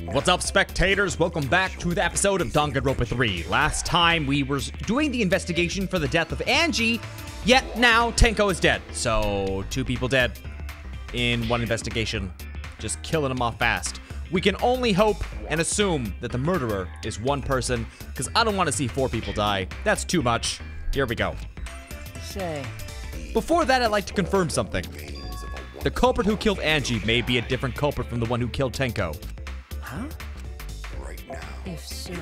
What's up, spectators? Welcome back to the episode of Danganronpa 3. Last time we were doing the investigation for the death of Angie, yet now Tenko is dead. So, 2 people dead in 1 investigation. Just killing them off fast. We can only hope and assume that the murderer is 1 person, because I don't want to see 4 people die. That's too much. Here we go. Say. Before that, I'd like to confirm something. The culprit who killed Angie may be a different culprit from the one who killed Tenko. Huh? If so...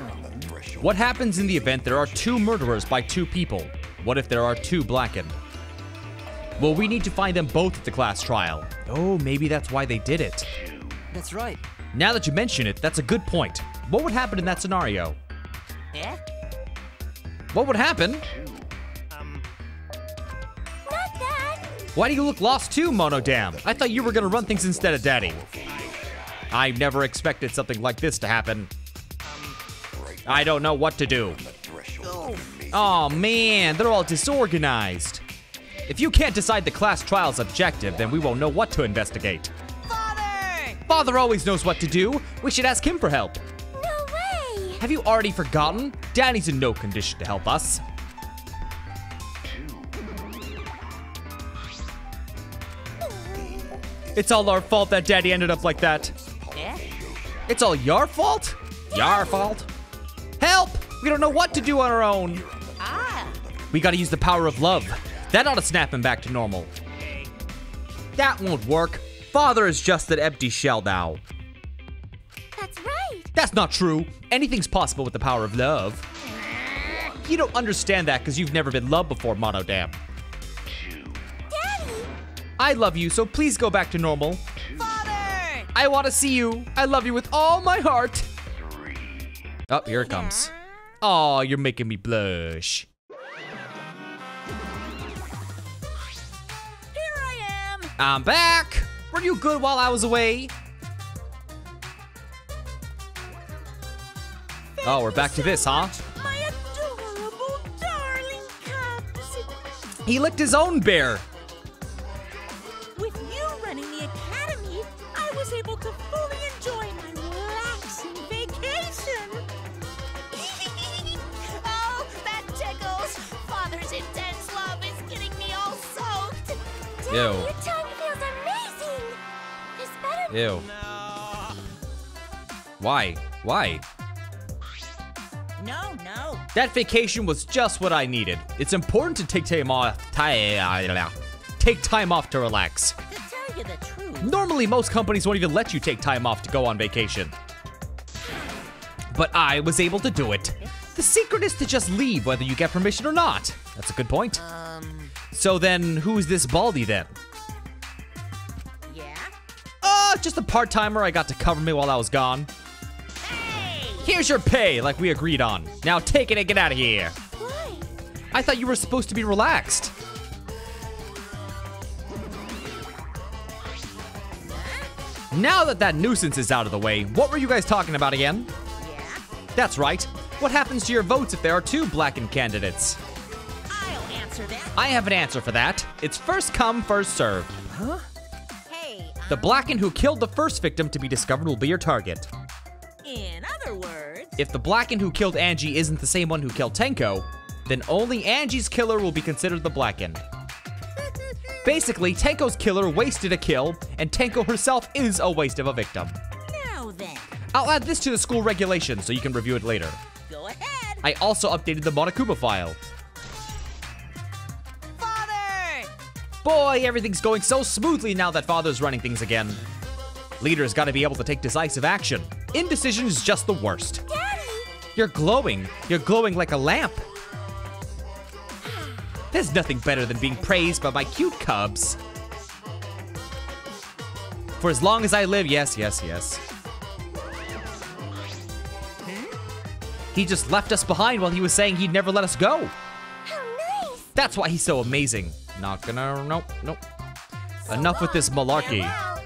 What happens in the event there are 2 murderers by 2 people? What if there are 2 blackened? Well, we need to find them both at the class trial. Oh, maybe that's why they did it. That's right. Now that you mention it, that's a good point. What would happen in that scenario? Eh? What would happen? Not that. Why do you look lost too, Monodam? I thought you were gonna run things instead of Daddy. I never expected something like this to happen. I don't know what to do. Oh man, they're all disorganized. If you can't decide the class trial's objective, then we won't know what to investigate. Father! Father always knows what to do. We should ask him for help. No way! Have you already forgotten? Daddy's in no condition to help us. It's all our fault that Daddy ended up like that. Eh? It's all your fault? Your fault? Help! We don't know what to do on our own. Ah! We gotta use the power of love. That ought to snap him back to normal. That won't work. Father is just an empty shell now. That's right. That's not true. Anything's possible with the power of love. You don't understand that because you've never been loved before, Monodam. Daddy! I love you, so please go back to normal. Father! I want to see you. I love you with all my heart. Oh, here it comes. Oh, you're making me blush. Here I am! I'm back. Were you good while I was away? Oh, we're back to this, huh? My adorable, darling cubs! He licked his own bear. With you running the academy, I was able to fully enjoy my relaxing vacation. Oh, that tickles! Father's intense love is getting me all soaked. Daddy, Ew. your tongue feels amazing. It's better. Ew. Why? Why? No. That vacation was just what I needed. It's important to take time off. Take time off to relax. To tell you the truth. Normally, most companies won't even let you take time off to go on vacation. But I was able to do it. The secret is to just leave whether you get permission or not. That's a good point. So then, who's this Baldy then? Yeah? Just a part-timer I got to cover me while I was gone. Hey! Here's your pay, like we agreed on. Now take it and get out of here. Why? I thought you were supposed to be relaxed. Now that that nuisance is out of the way, what were you guys talking about again? Yeah? That's right. What happens to your votes if there are 2 blackened candidates? I'll answer that. I have an answer for that. It's first come, first serve. Huh? Hey, The blackened who killed the first victim to be discovered will be your target. in other words, If the blackened who killed Angie isn't the same one who killed Tenko, then only Angie's killer will be considered the blackened. Basically, Tenko's killer wasted a kill, and Tenko herself is a waste of a victim. now then, I'll add this to the school regulations so you can review it later. go ahead. I also updated the Monokuma file. Father! Boy, everything's going so smoothly now that Father's running things again. Leader's gotta be able to take decisive action. Indecision is just the worst. Daddy! You're glowing. You're glowing like a lamp. There's nothing better than being praised by my cute cubs. For as long as I live, yes. He just left us behind while he was saying he'd never let us go. How nice! That's why he's so amazing. Not gonna, nope. So Enough with this long, malarkey. farewell.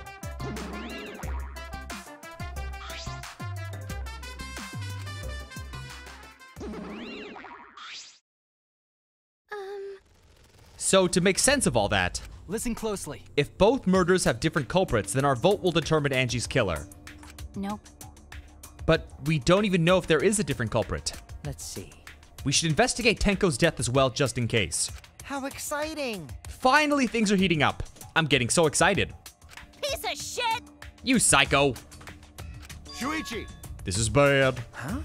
So to make sense of all that, Listen closely. if both murders have different culprits, then our vote will determine Angie's killer. Nope. But we don't even know if there is a different culprit. Let's see. We should investigate Tenko's death as well, just in case. How exciting! Finally, things are heating up. I'm getting so excited. Piece of shit! You psycho. Shuichi! This is bad. Huh?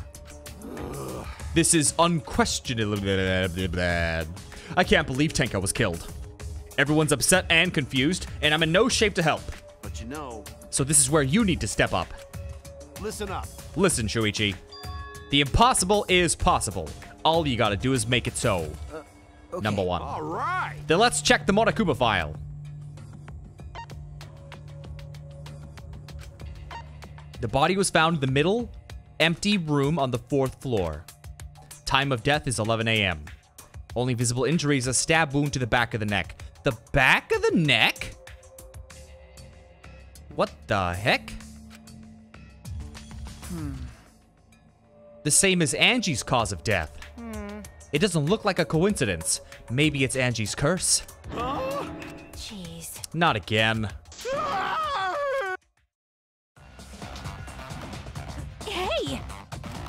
This is unquestionably bad. I can't believe Tenko was killed. Everyone's upset and confused, and I'm in no shape to help. But you know, So this is where you need to step up. listen up. Listen, Shuichi. The impossible is possible. All you gotta do is make it so. Okay. Number 1. All right. Then let's check the Monokuma file. The body was found in the middle, empty room on the 4th floor. Time of death is 11 a.m. Only visible injury is a stab wound to the back of the neck. The back of the neck? What the heck? The same as Angie's cause of death. It doesn't look like a coincidence. Maybe it's Angie's curse. Jeez. Not again. Hey!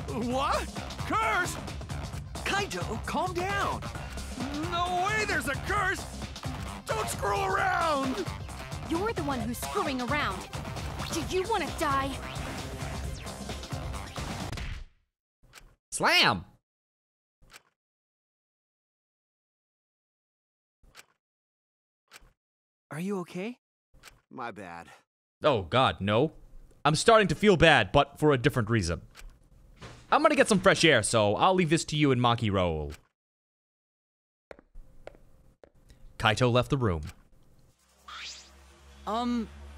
What? Curse? Kaito, calm down. No way there's a curse! Don't screw around! You're the one who's screwing around. Do you want to die? Slam! Are you okay? My bad. Oh god, no. I'm starting to feel bad, but for a different reason. I'm gonna get some fresh air, so I'll leave this to you and Maki roll. Kaito left the room.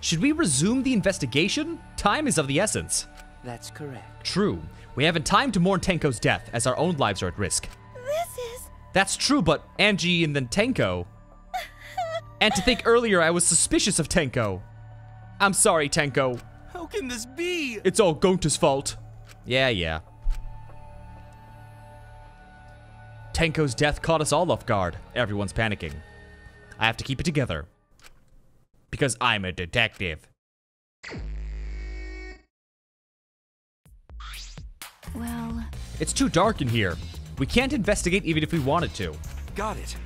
Should we resume the investigation? Time is of the essence. That's correct. True. We haven't time to mourn Tenko's death, as our own lives are at risk. This is... That's true, but Angie and then Tenko. And to think earlier I was suspicious of Tenko. I'm sorry, Tenko. How can this be? It's all Gonta's fault. Yeah. Tenko's death caught us all off guard. Everyone's panicking. I have to keep it together. Because I'm a detective. Well... It's too dark in here. We can't investigate even if we wanted to. Got it.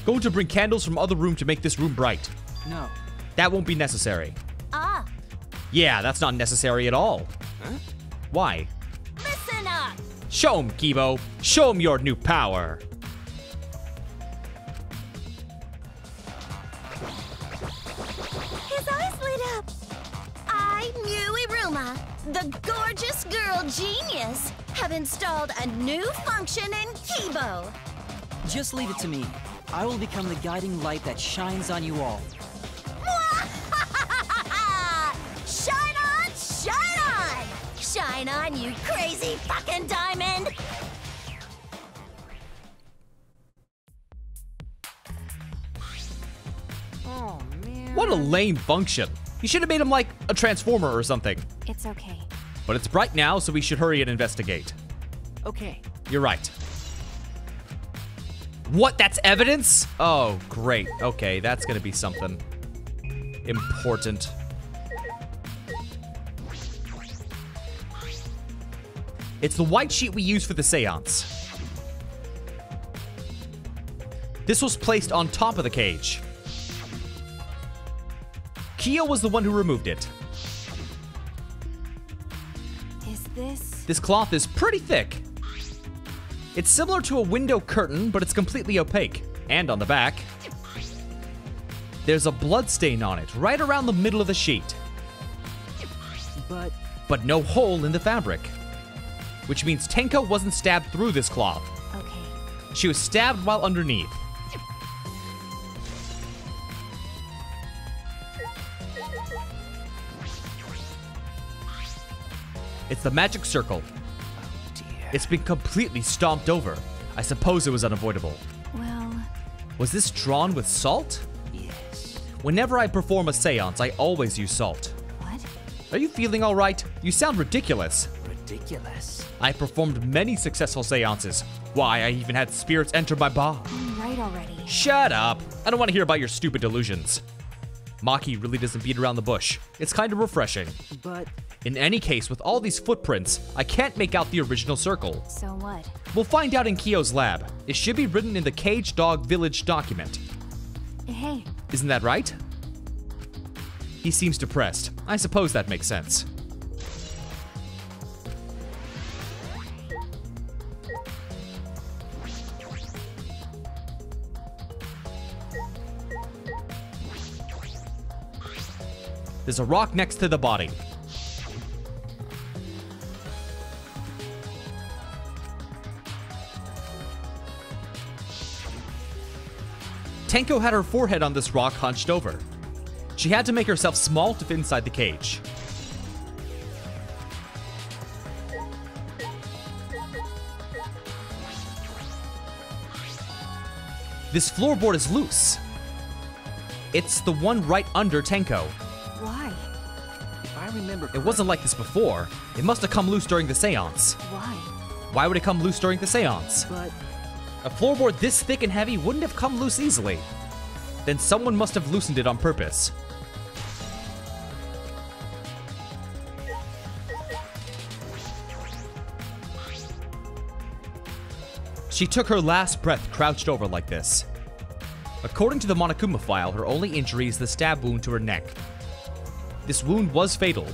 Going to bring candles from other room to make this room bright. No. That won't be necessary. Ah! Yeah, that's not necessary at all. Huh? Why? Listen up! Show him, Kibo. Show him your new power. His eyes lit up! I, Muiruma, the gorgeous girl genius, have installed a new function in Kibo. Just leave it to me. I will become the guiding light that shines on you all. Shine on, shine on! Shine on, you crazy fucking diamond! Oh, man. What a lame function. You should have made him like a transformer or something. It's okay. But it's bright now, so we should hurry and investigate. Okay. You're right. What? That's evidence? Oh, great. Okay, that's gonna be something important. It's the white sheet we use for the seance. This was placed on top of the cage. Kyo was the one who removed it. Is this... This cloth is pretty thick. It's similar to a window curtain, but it's completely opaque. And on the back, there's a blood stain on it, right around the middle of the sheet. But no hole in the fabric. Which means Tenko wasn't stabbed through this cloth. Okay. She was stabbed while underneath. It's the magic circle. It's been completely stomped over. I suppose it was unavoidable. Well... Was this drawn with salt? Yes. Whenever I perform a seance, I always use salt. What? Are you feeling all right? You sound ridiculous. Ridiculous. I performed many successful seances. Why, I even had spirits enter my bar. I'm right already. Shut up. I don't want to hear about your stupid delusions. Maki really doesn't beat around the bush. It's kind of refreshing. But In any case, with all these footprints, I can't make out the original circle. So what? We'll find out in Kyo's lab. It should be written in the Cage Dog Village document. Hey. Isn't that right? He seems depressed. I suppose that makes sense. There's a rock next to the body. Tenko had her forehead on this rock hunched over. She had to make herself small to fit inside the cage. This floorboard is loose. It's the one right under Tenko. Why? If I remember It wasn't like this before. It must have come loose during the seance. Why? Why would it come loose during the seance? But A floorboard this thick and heavy wouldn't have come loose easily. Then someone must have loosened it on purpose. She took her last breath crouched over like this. According to the Monokuma file, her only injury is the stab wound to her neck. This wound was fatal.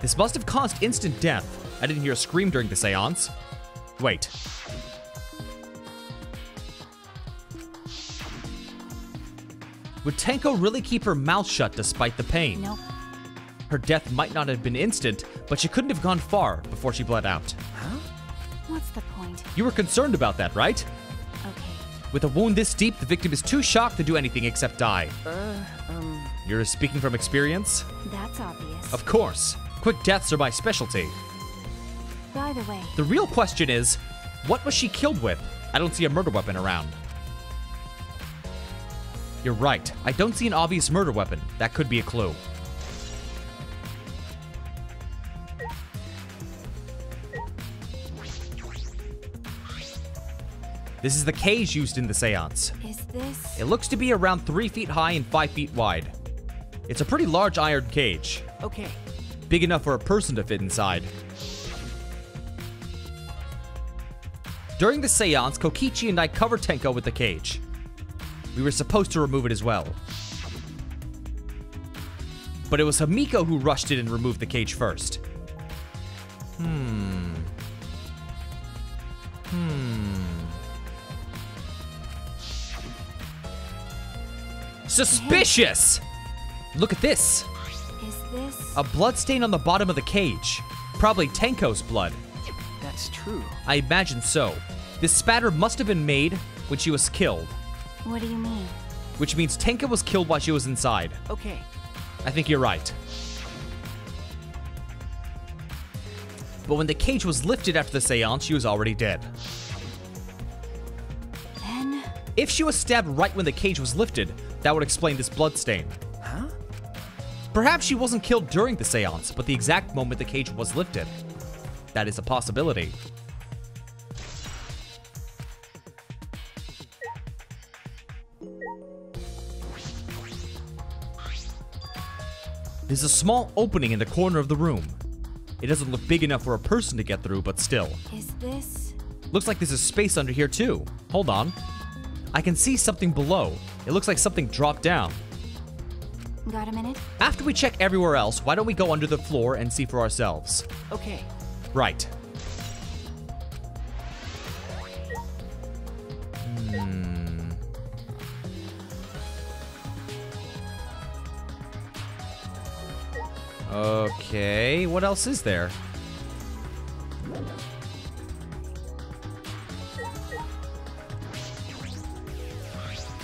This must have caused instant death. I didn't hear a scream during the seance. Wait. Would Tenko really keep her mouth shut despite the pain? Nope. Her death might not have been instant, but she couldn't have gone far before she bled out. What's the point? You were concerned about that, right? Okay. With a wound this deep, the victim is too shocked to do anything except die. You're speaking from experience? That's obvious. Of course. Quick deaths are my specialty. By the way, The real question is, what was she killed with? I don't see a murder weapon around. You're right. I don't see an obvious murder weapon. That could be a clue. This is the cage used in the seance. is this? It looks to be around 3 feet high and 5 feet wide. It's a pretty large iron cage. okay. Big enough for a person to fit inside. During the seance, Kokichi and I covered Tenko with the cage. We were supposed to remove it as well. But it was Hamiko who rushed in and removed the cage first. Suspicious! Look at this. Is this? A blood stain on the bottom of the cage. Probably Tenko's blood. That's true. I imagine so. This spatter must have been made when she was killed, What do you mean? which means Tenko was killed while she was inside. Okay. I think you're right. But when the cage was lifted after the seance, she was already dead. Then If she was stabbed right when the cage was lifted, that would explain this blood stain. Huh? Perhaps she wasn't killed during the seance, but the exact moment the cage was lifted. That is a possibility. There's a small opening in the corner of the room. It doesn't look big enough for a person to get through, but still. is this? Looks like there's a space under here too. Hold on. I can see something below. It looks like something dropped down. Got a minute? After we check everywhere else, why don't we go under the floor and see for ourselves? Okay. Right. Okay, what else is there?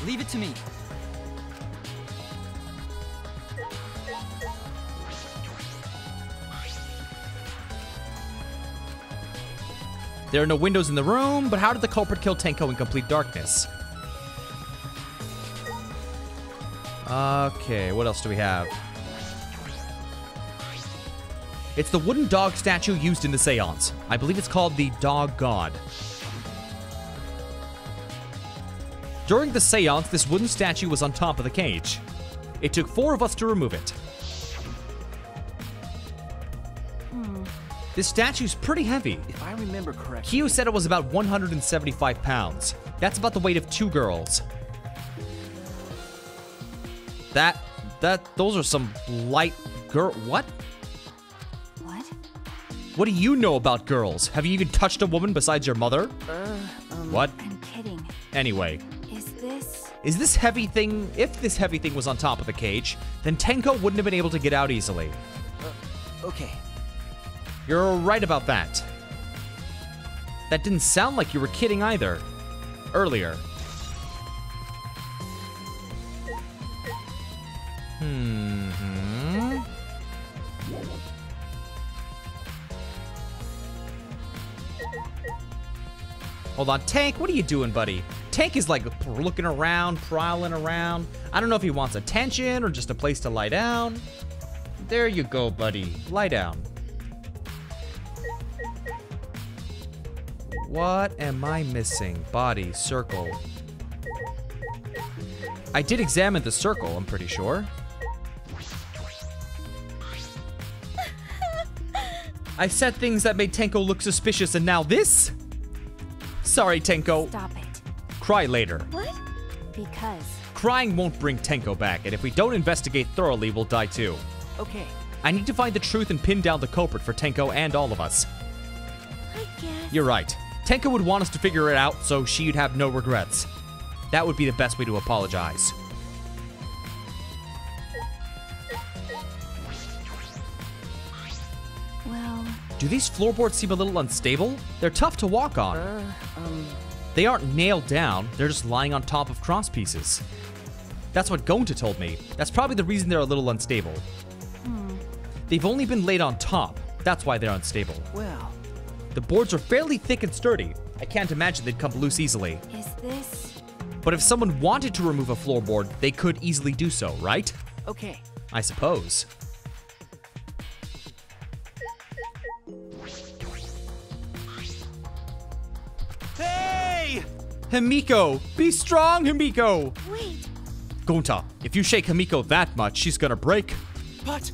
Leave it to me. There are no windows in the room, but how did the culprit kill Tenko in complete darkness? Okay, what else do we have? It's the wooden dog statue used in the seance. I believe it's called the Dog God. During the seance, this wooden statue was on top of the cage. It took 4 of us to remove it. This statue's pretty heavy. If I remember correctly... Kyo said it was about 175 pounds. That's about the weight of 2 girls. Those are some light girl... What? What? What do you know about girls? Have you even touched a woman besides your mother? What? I'm kidding. Anyway. Is this heavy thing... If this heavy thing was on top of the cage, then Tenko wouldn't have been able to get out easily. Okay. You're right about that. That didn't sound like you were kidding either. Earlier. Hold on, Tank, what are you doing, buddy? Tank is like looking around, prowling around. I don't know if he wants attention or just a place to lie down. There you go, buddy. Lie down. What am I missing? Body, circle. I did examine the circle, I'm pretty sure. I said things that made Tenko look suspicious, and now this? Sorry, Tenko. Stop it. Cry later. What? Because. Crying won't bring Tenko back, and if we don't investigate thoroughly, we'll die too. Okay. I need to find the truth and pin down the culprit for Tenko and all of us. I guess. You're right. Tenko would want us to figure it out so she'd have no regrets. That would be the best way to apologize. Well. Do these floorboards seem a little unstable? They're tough to walk on. They aren't nailed down, they're just lying on top of cross pieces. That's what Gonta told me. That's probably the reason they're a little unstable. They've only been laid on top. That's why they're unstable. Well. The boards are fairly thick and sturdy. I can't imagine they'd come loose easily. Is this? But if someone wanted to remove a floorboard, they could easily do so, right? Okay. I suppose. Hey! Himiko! Be strong, Himiko! Wait. Gonta, if you shake Himiko that much, she's gonna break. But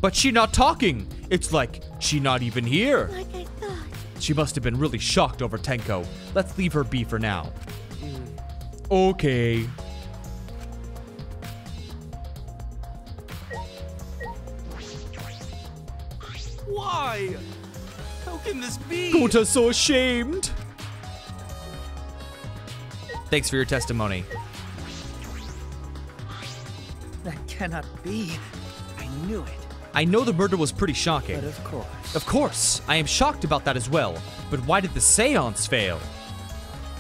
But she not talking. It's like she not even here. Like I thought. She must have been really shocked over Tenko. Let's leave her be for now. Okay. why? How can this be? Gonta's so ashamed. Thanks for your testimony. That cannot be. I knew it. I know the murder was pretty shocking. But of course. Of course, I am shocked about that as well. But why did the seance fail?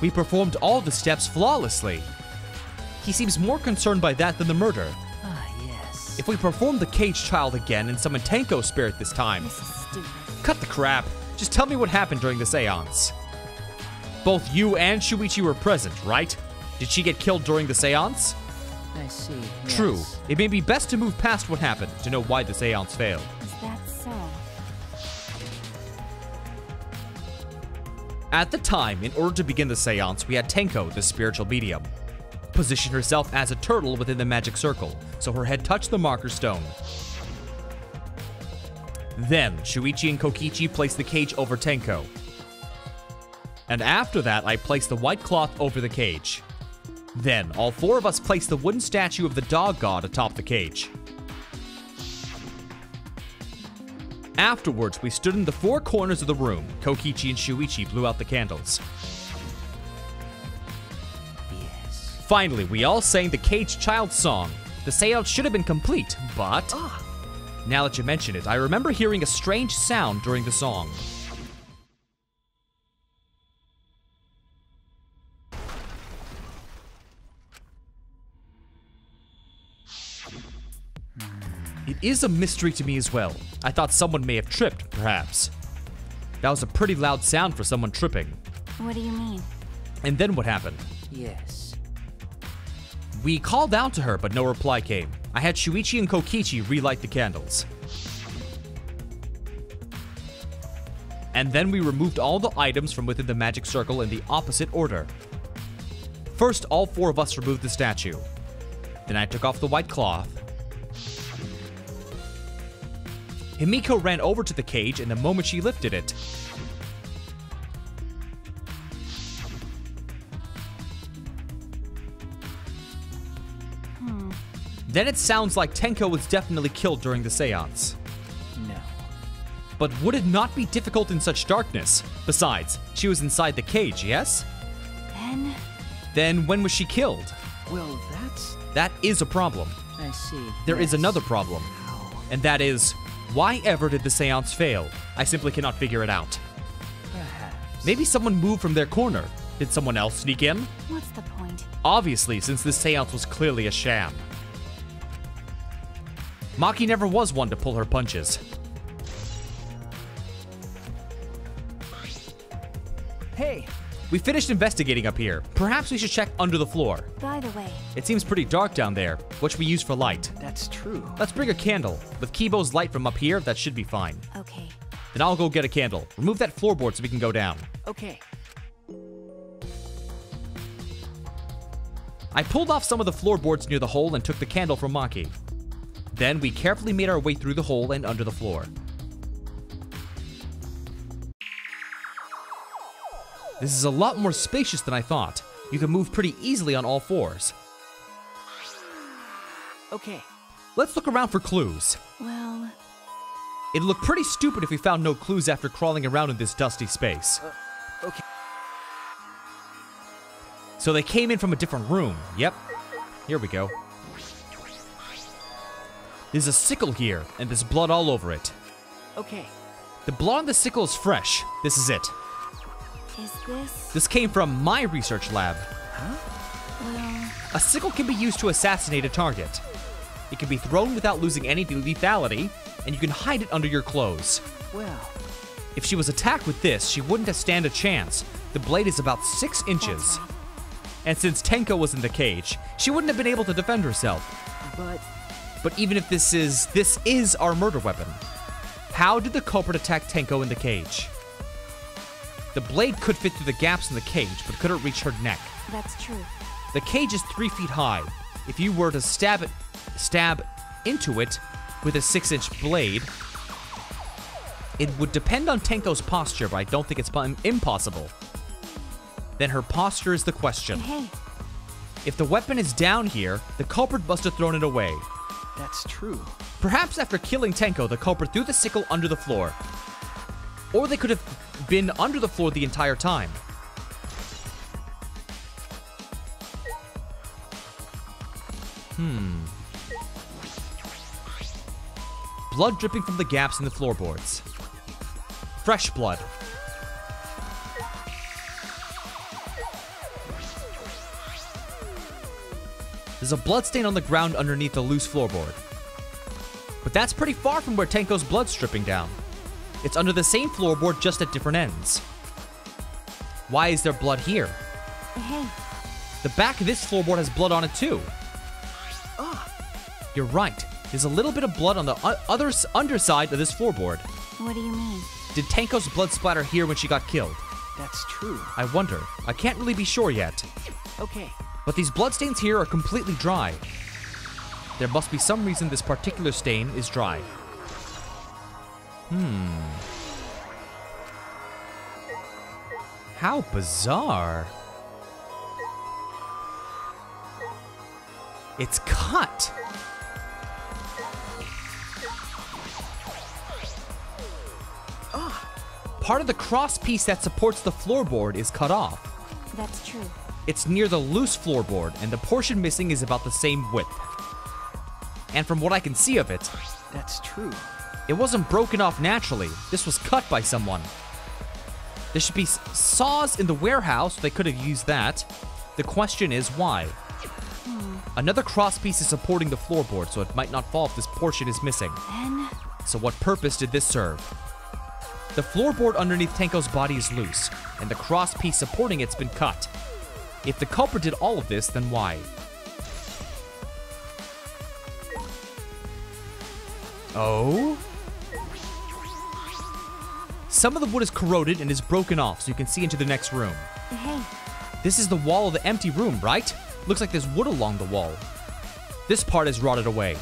We performed all the steps flawlessly. He seems more concerned by that than the murder. Ah, yes. If we perform the caged child again and summon Tenko's spirit this time, This is stupid. cut the crap. Just tell me what happened during the seance. Both you and Shuichi were present, right? Did she get killed during the seance? I see. True. Yes. It may be best to move past what happened to know why the seance failed. Is that so? At the time, in order to begin the seance, we had Tenko, the spiritual medium, position herself as a turtle within the magic circle, so her head touched the marker stone. Then, Shuichi and Kokichi placed the cage over Tenko. And after that, I placed the white cloth over the cage. Then, all four of us placed the wooden statue of the dog god atop the cage. Afterwards, we stood in the four corners of the room. Kokichi and Shuichi blew out the candles. Yes. Finally, we all sang the caged child song. The seance should have been complete, but... Now that you mention it, I remember hearing a strange sound during the song. It is a mystery to me as well. I thought someone may have tripped, perhaps. That was a pretty loud sound for someone tripping. What do you mean? And then what happened? Yes. We called out to her, but no reply came. I had Shuichi and Kokichi relight the candles. And then we removed all the items from within the magic circle in the opposite order. First, all four of us removed the statue. Then I took off the white cloth. Himiko ran over to the cage and the moment she lifted it, then it sounds like Tenko was definitely killed during the seance. No. But would it not be difficult in such darkness? Besides, she was inside the cage, yes? Then when was she killed? Well, That is a problem. I see. There is Yes. another problem. How? And that is, why ever did the seance fail? I simply cannot figure it out. Perhaps. Maybe someone moved from their corner. Did someone else sneak in? What's the point? Obviously, since this seance was clearly a sham. Maki never was one to pull her punches. Hey! We finished investigating up here. Perhaps we should check under the floor. By the way, It seems pretty dark down there. What should we use for light? That's true. Let's bring a candle. With Kibo's light from up here, that should be fine. okay. Then I'll go get a candle. Remove that floorboard so we can go down. Okay. I pulled off some of the floorboards near the hole and took the candle from Maki. Then we carefully made our way through the hole and under the floor. This is a lot more spacious than I thought. You can move pretty easily on all fours. Okay. Let's look around for clues. Well, It'd look pretty stupid if we found no clues after crawling around in this dusty space. Okay. So they came in from a different room. Yep. Here we go. There's a sickle here, and there's blood all over it. Okay. The blood on the sickle is fresh. This is it. is this? This came from my research lab. Well, A sickle can be used to assassinate a target. It can be thrown without losing any lethality, and you can hide it under your clothes. Well, If she was attacked with this, she wouldn't have stand a chance. The blade is about 6 inches. that's right. And since Tenko was in the cage, she wouldn't have been able to defend herself. but Even if this is our murder weapon. How did the culprit attack Tenko in the cage? The blade could fit through the gaps in the cage, but couldn't reach her neck. That's true. The cage is 3 feet high. If you were to stab into it with a 6-inch blade, it would depend on Tenko's posture, but I don't think it's impossible. Then her posture is the question. Hey, If the weapon is down here, the culprit must have thrown it away. that's true. Perhaps after killing Tenko, the culprit threw the sickle under the floor. Or they could have been under the floor the entire time. Blood dripping from the gaps in the floorboards. Fresh blood. There's a bloodstain on the ground underneath the loose floorboard. But that's pretty far from where Tenko's blood's dripping down. It's under the same floorboard, just at different ends. Why is there blood here? hey, The back of this floorboard has blood on it too. You're right. There's a little bit of blood on the underside of this floorboard. what do you mean? Did Tenko's blood splatter here when she got killed? That's true. I wonder. I can't really be sure yet. Okay. But these bloodstains here are completely dry. There must be some reason this particular stain is dry. How bizarre. It's cut. Part of the cross piece that supports the floorboard is cut off. That's true. It's near the loose floorboard, and the portion missing is about the same width. And from what I can see of it, That's true. it wasn't broken off naturally. This was cut by someone. There should be saws in the warehouse. They could have used that. The question is why? Another cross piece is supporting the floorboard, so it might not fall if this portion is missing. Then, So what purpose did this serve? The floorboard underneath Tenko's body is loose, and the cross piece supporting it's been cut. If the culprit did all of this, then why? Oh? Some of the wood is corroded and is broken off, so you can see into the next room. hey, This is the wall of the empty room, right? Looks like there's wood along the wall. This part is rotted away.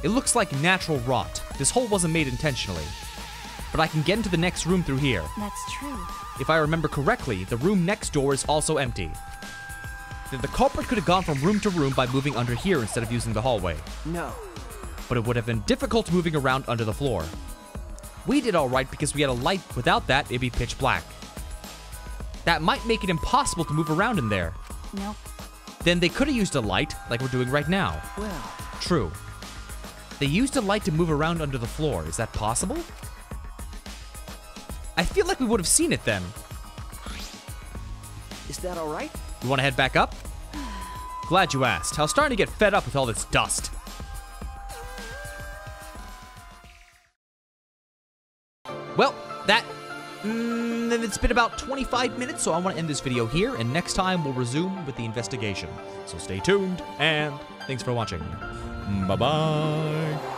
It looks like natural rot. This hole wasn't made intentionally. But I can get into the next room through here. That's true. If I remember correctly, the room next door is also empty. Then the culprit could have gone from room to room by moving under here instead of using the hallway. No. But it would have been difficult moving around under the floor. We did alright because we had a light. Without that, it'd be pitch black. That might make it impossible to move around in there. Nope. Then they could have used a light, like we're doing right now. Well, True. They used a light to move around under the floor. Is that possible? I feel like we would have seen it then. is that all right? You want to head back up? Glad you asked. I was starting to get fed up with all this dust. Well, it's been about 25 minutes, so I want to end this video here, and next time we'll resume with the investigation. So stay tuned, and thanks for watching. Bye-bye.